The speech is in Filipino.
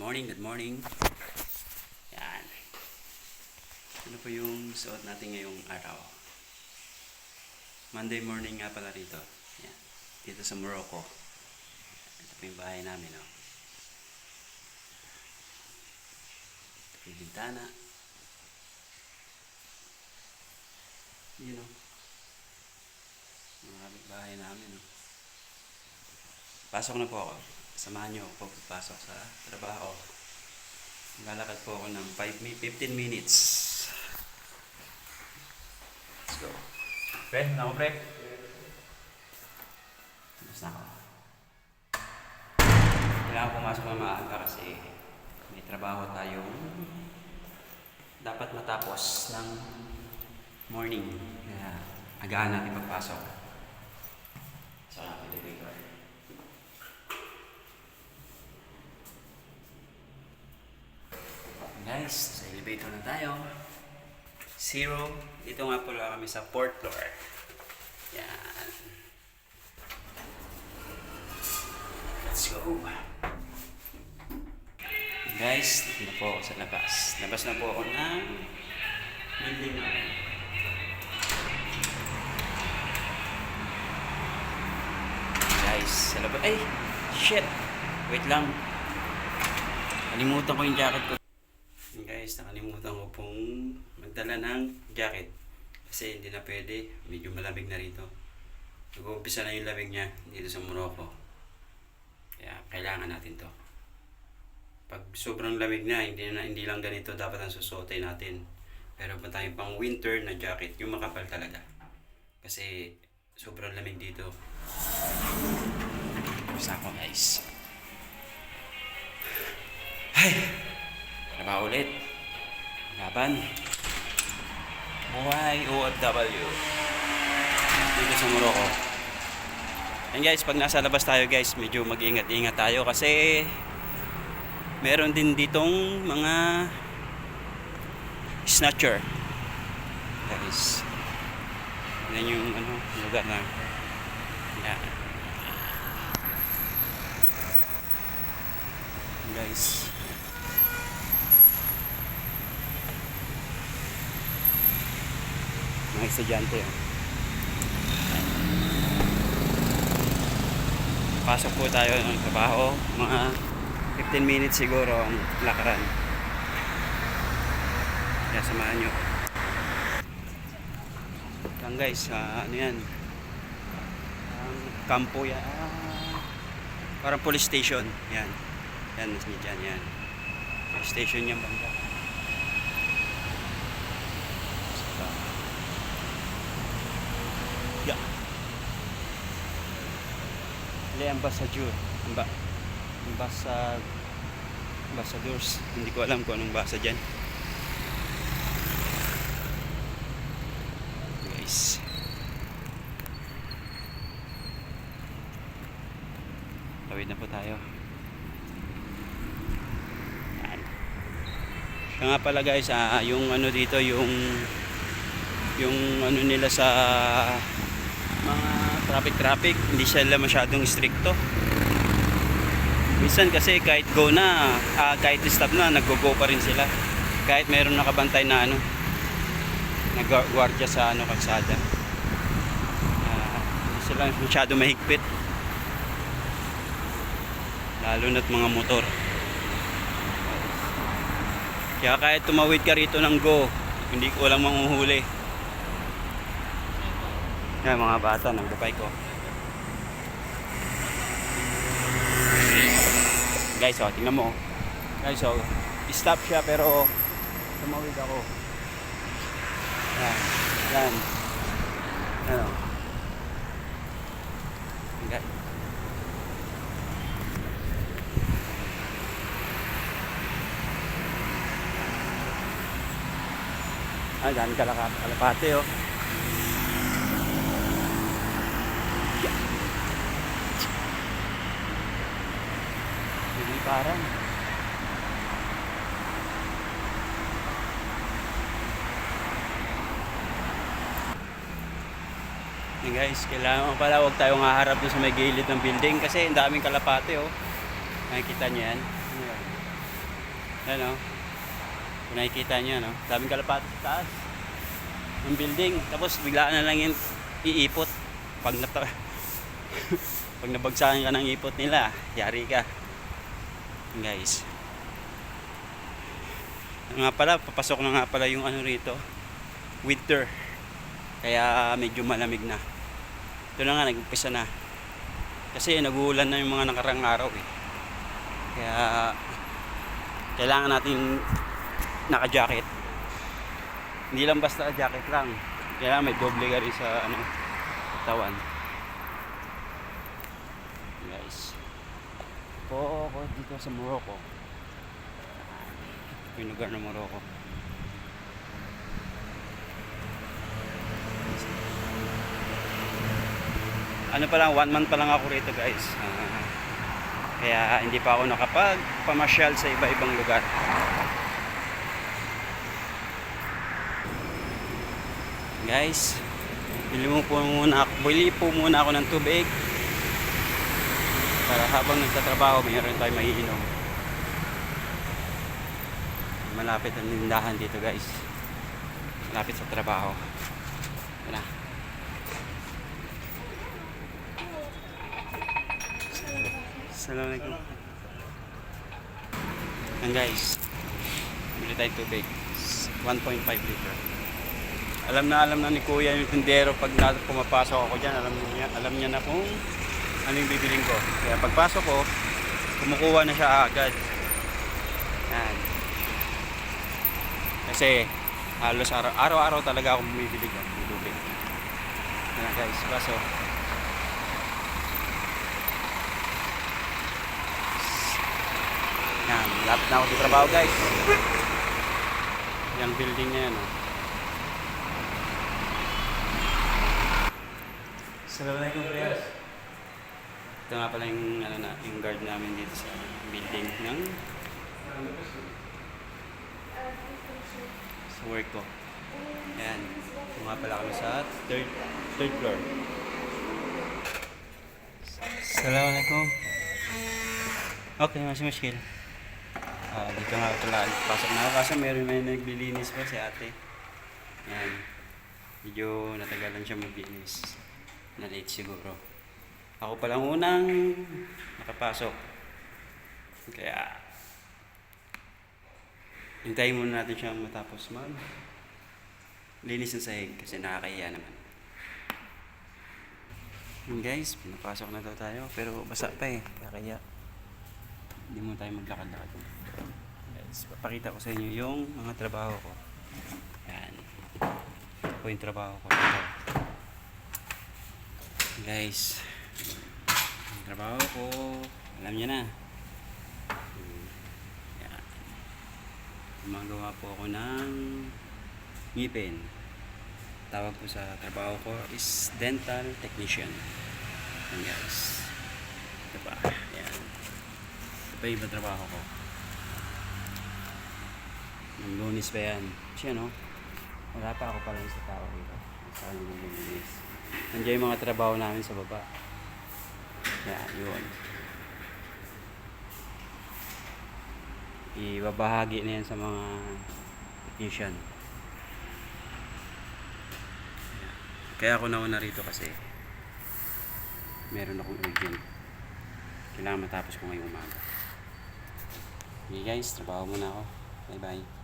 morning, good morning. Yan. Ano po yung suot natin ngayong araw? Monday morning nga pala rito. Yan. Dito sa Morocco. Ito po yung bahay namin, oh. Ito po yung bintana. Yun, oh. Maraming bahay namin, oh. Pasok na po ako. Samahan nyo ako pagpasok sa trabaho. Maglalakad po ako ng 15 minutes. Let's go. Pre, na ako pre. Tapos na ako. Kailangan pumasok na maaga kasi may trabaho tayong dapat matapos ng morning. Kaya agahan natin magpasok. Sa elevator. Guys, sa elevator na tayo. 0. Dito nga pala kami sa 4th floor. Yan. Let's go. Guys, dito na po ako sa labas. Labas na po ako ng building namin. Guys, sa labas. Ay! Shit! Wait lang. Kalimutan ko yung jacket ko. Guys, nakalimutan ko pong magdala ng jacket kasi hindi na pwede, medyo malamig na rito. Nag-uumpisa na yung lamig niya dito sa Morocco, kaya kailangan natin to. Pag sobrang lamig na, hindi lang ganito dapat ang susuotin natin, pero pa tayong pang winter na jacket, yung makapal talaga kasi sobrang lamig dito. Basta ako guys. Ay! Trabaho ulit. Laban. Buhay OFW. Dito sa Morocco. And guys, pag nasa labas tayo guys, medyo mag-ingat-ingat tayo kasi meron din ditong mga snatcher. Guys. Yan yung lugar na. Yan. Guys. Mga estudyante, oh. Pasok po tayo ng trabaho, mga 15 minutes siguro ang lakaran, kaya samahan nyo lang guys. Ano yan, kampo yan, parang police station yan, yan police station yan banda. Yeah. Le ambassadors. Hindi ko alam kung anong basa dyan. Guys. Tawid na po tayo. Yan. Kaya nga pala guys, yung ano dito, yung ano nila sa mga traffic, hindi sila masyadong stricto. Minsan kasi kahit go na, kahit stop na, nag-go pa rin sila. Kahit meron nakabantay na nag-guardia sa kalsada. Hindi sila masyadong mahigpit. Lalo na't mga motor. Kaya kahit tumawid ka rito ng go, hindi ko walang manghuhuli. Yan mga bata, nagbabay ko. Guys, oh, tingnan mo. Guys, oh, stop siya pero tumawid ako. Yan. Yan. Ano? Okay. Dyan kalapate, oh. Parang guys, kailangan pala huwag tayong haharap doon sa may gilid ng building kasi ang daming kalapate, oh. Makikita niyo yan. Ayan o. Kung nakikita nyo, no? Daming kalapati sa taas ng building. Tapos biglaan na lang yung iipot. Pag pag nabagsakan ka ng ipot nila, yari ka. Guys. Nga pala, papasok na nga pala yung ano rito. Winter. Kaya medyo malamig na. Ito na nga, nag-umpisa na. Kasi nag-uulan na yung mga nakarang araw eh. Kaya kailangan natin naka-jacket. Hindi lang basta jacket lang. Kailangan may doble ka rin sa ano, katawan. Guys. Po ako dito sa Morocco. Yung lugar ng Morocco. Ano pa lang, 1 month pa lang ako rito guys. Kaya hindi pa ako nakapag-pamasyal sa iba-ibang lugar. Guys, bili po muna ako ng tubig para habang nagtatrabaho mayroon tayong maiinom. Malapit ang tindahan dito guys, malapit sa trabaho. Yan na. Assalamualaikum. Yan guys, bili tayong tubig 1.5 liter. Alam na ni kuya yung tindero pag pumapasok ako dyan, alam niya na kung ano yung bibiling ko. Kaya pagpasok ko, kumukuha na siya agad. Yan. Kasi halos araw-araw talaga ako bumibili ng tubig. Yan guys, baso. Yan, malapit na ako sa trabaho guys. Yung building na yan. Assalamualaikum players. Ito nga pala yung, yung guard namin dito sa building ng sa work ko. Ayan. Ito nga pala kami sa third floor. Assalamualaikum. Okay, masih muskil. Dito nga pala, pasok na ako kasi may naglilinis pa si ate. Ayan. Medyo natagalan siya maglinis. Na late siguro. Ako palang unang nakapasok. Kaya hintayin muna natin siya matapos linis ng sahig kasi nakakahiya naman. Guys, pinapasok na daw tayo pero basa pa eh. Kaya hindi mo tayo maglakad-lakad. Guys, papakita ko sa inyo yung mga trabaho ko. Yan. Ito po yung trabaho ko. Guys, yung trabaho ko, alam niya na. Yan. Gumagawa po ako ng ngipin. Tawag ko sa trabaho ko is dental technician. Yan guys. Ito pa. Yan. Ito pa yung trabaho ko. Yung Lunes pa yan. Siya no? Wala pa ako pala sa tao dito. Sa yung Lunes. Nandiyan yung mga trabaho namin sa baba. Yan, yun. Ibabahagi na yan sa mga technician. Yan. Kaya ako nauna rito kasi meron akong urgent. Kailangan matapos ko ngayong umaga. Okay guys, trabaho muna ako. Bye bye.